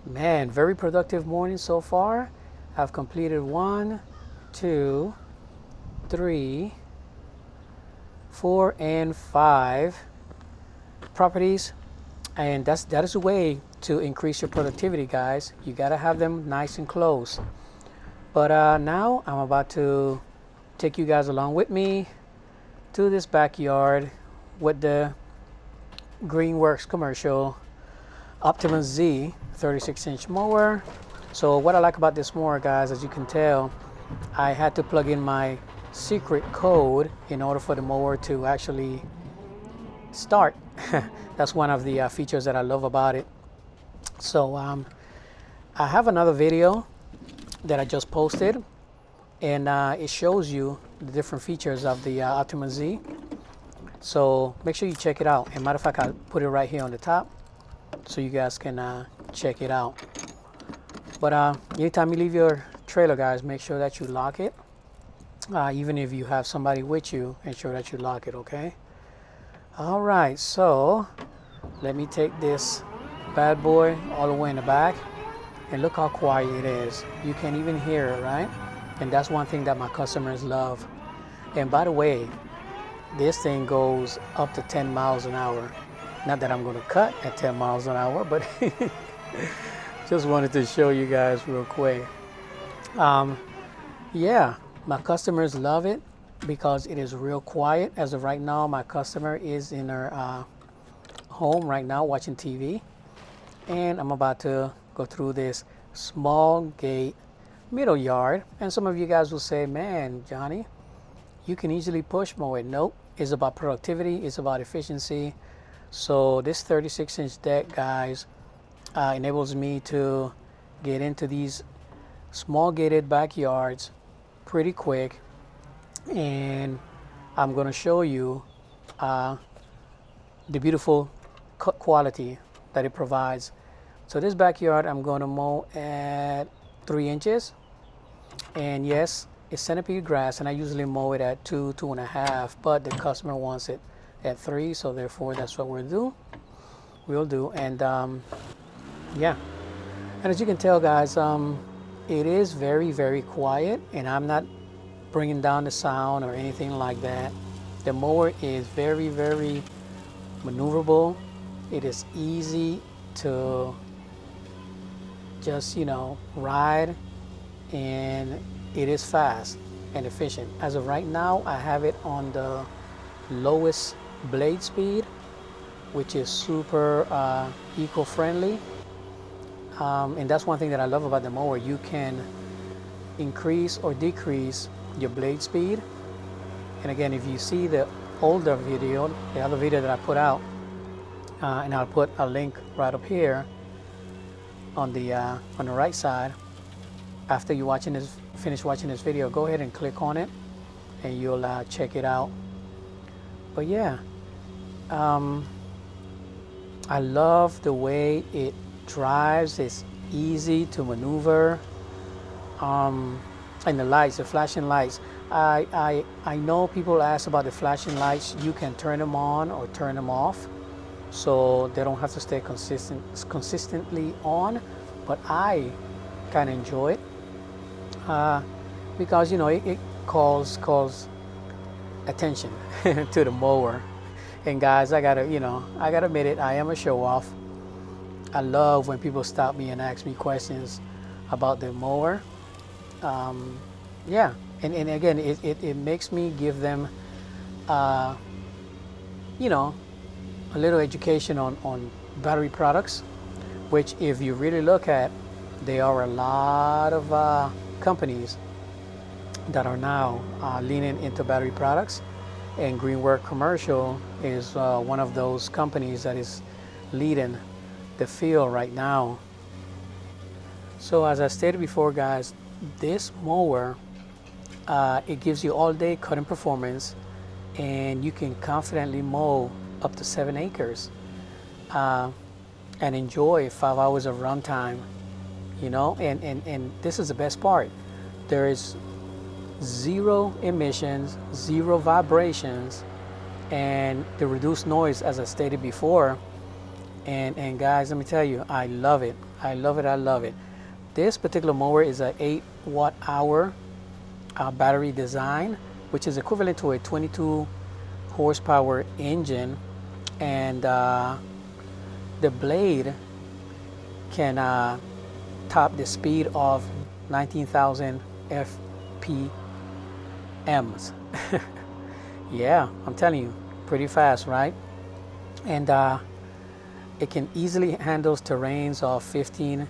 Man, very productive morning so far. I've completed 1, 2, 3, 4, and 5 properties, and that is a way to increase your productivity, guys. You gotta have them nice and close. But now I'm about to take you guys along with me to this backyard with the GreenWorks Commercial Optimus Z 36-inch mower. So what I like about this mower, guys, as you can tell, I had to plug in my secret code in order for the mower to actually start. That's one of the features that I love about it. So I have another video that I just posted, and it shows you the different features of the Optimus Z. So make sure you check it out. And matter of fact, I'll put it right here on the top so you guys can check it out. But anytime you leave your trailer, guys, make sure that you lock it. Even if you have somebody with you, ensure that you lock it, okay? All right, so let me take this bad boy all the way in the back, and look how quiet it is. You can't even hear it, right? And that's one thing that my customers love. And by the way, this thing goes up to 10 miles an hour. Not that I'm going to cut at 10 miles an hour, but just wanted to show you guys real quick. Yeah, my customers love it because it is real quiet. As of right now, my customer is in her home right now watching TV, and I'm about to go through this small gate middle yard. And some of you guys will say, man, Johnny, you can easily push mow it. Nope, it's about productivity, it's about efficiency. So this 36-inch deck, guys, enables me to get into these small gated backyards pretty quick, and I'm going to show you the beautiful quality that it provides. So this backyard, I'm going to mow at 3 inches, and yes, it's centipede grass, and I usually mow it at 2, 2.5, but the customer wants it at 3, so therefore that's what we'll do. And yeah, and as you can tell, guys, it is very, very quiet, and I'm not bringing down the sound or anything like that. The mower is very, very maneuverable. It is easy to just, ride, and it is fast and efficient. As of right now, I have it on the lowest blade speed, which is super eco-friendly. And that's one thing that I love about the mower. You can increase or decrease your blade speed. And again, if you see the older video, the other video that I put out, and I'll put a link right up here on the right side. After you finish watching this video, go ahead and click on it, and you'll check it out. But yeah, I love the way it drives. It's easy to maneuver, and the lights, the flashing lights. I know people ask about the flashing lights. You can turn them on or turn them off, so they don't have to stay consistently on. But I kind of enjoy it because it calls attention to the mower. And guys, I gotta admit it, I am a show off. I love when people stop me and ask me questions about the mower. Yeah, and again, it makes me give them, a little education on battery products, which if you really look at, there are a lot of companies that are now leaning into battery products, and GreenWorks Commercial is one of those companies that is leading the field right now. So as I stated before, guys, this mower, it gives you all day cutting performance, and you can confidently mow up to 7 acres and enjoy 5 hours of runtime, and this is the best part. There is 0 emissions, 0 vibrations, and the reduced noise, as I stated before, And guys, let me tell you, I love it. I love it. I love it. This particular mower is a 8 watt-hour battery design, which is equivalent to a 22 horsepower engine, and the blade can top the speed of 19,000 FPMs. Yeah, I'm telling you, pretty fast, right? And it can easily handle terrains of 15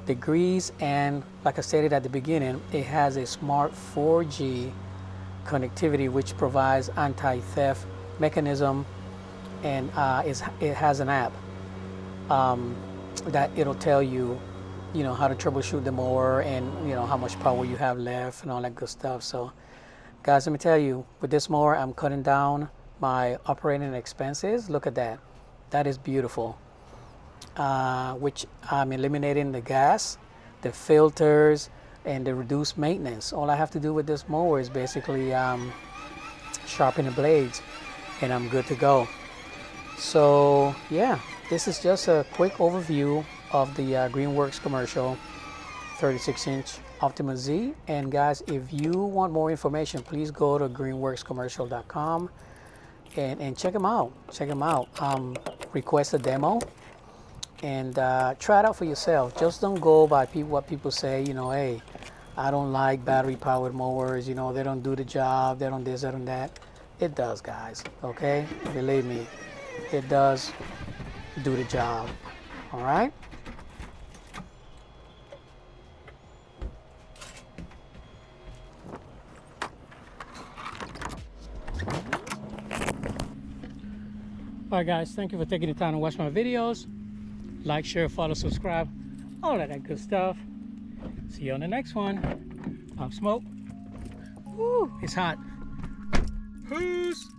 degrees, and like I stated at the beginning, it has a smart 4G connectivity which provides anti-theft mechanism, and it has an app that it'll tell you, how to troubleshoot the mower, and how much power you have left and all that good stuff. So guys, let me tell you, with this mower I'm cutting down my operating expenses. Look at that. That is beautiful. Which I'm eliminating the gas, the filters, and the reduced maintenance. All I have to do with this mower is basically sharpen the blades, and I'm good to go. So yeah, this is just a quick overview of the GreenWorks Commercial 36-inch Optimus Z. And guys, if you want more information, please go to greenworkscommercial.com and check them out. Request a demo and try it out for yourself. Just don't go by what people say. Hey, I don't like battery powered mowers. They don't do the job. They don't this, they don't that. It does, guys. Okay, believe me, it does do the job. All right. All right, guys, thank you for taking the time to watch my videos. Like, share, follow, subscribe, all of that good stuff. See you on the next one. Pop smoke. Woo, it's hot. Peace.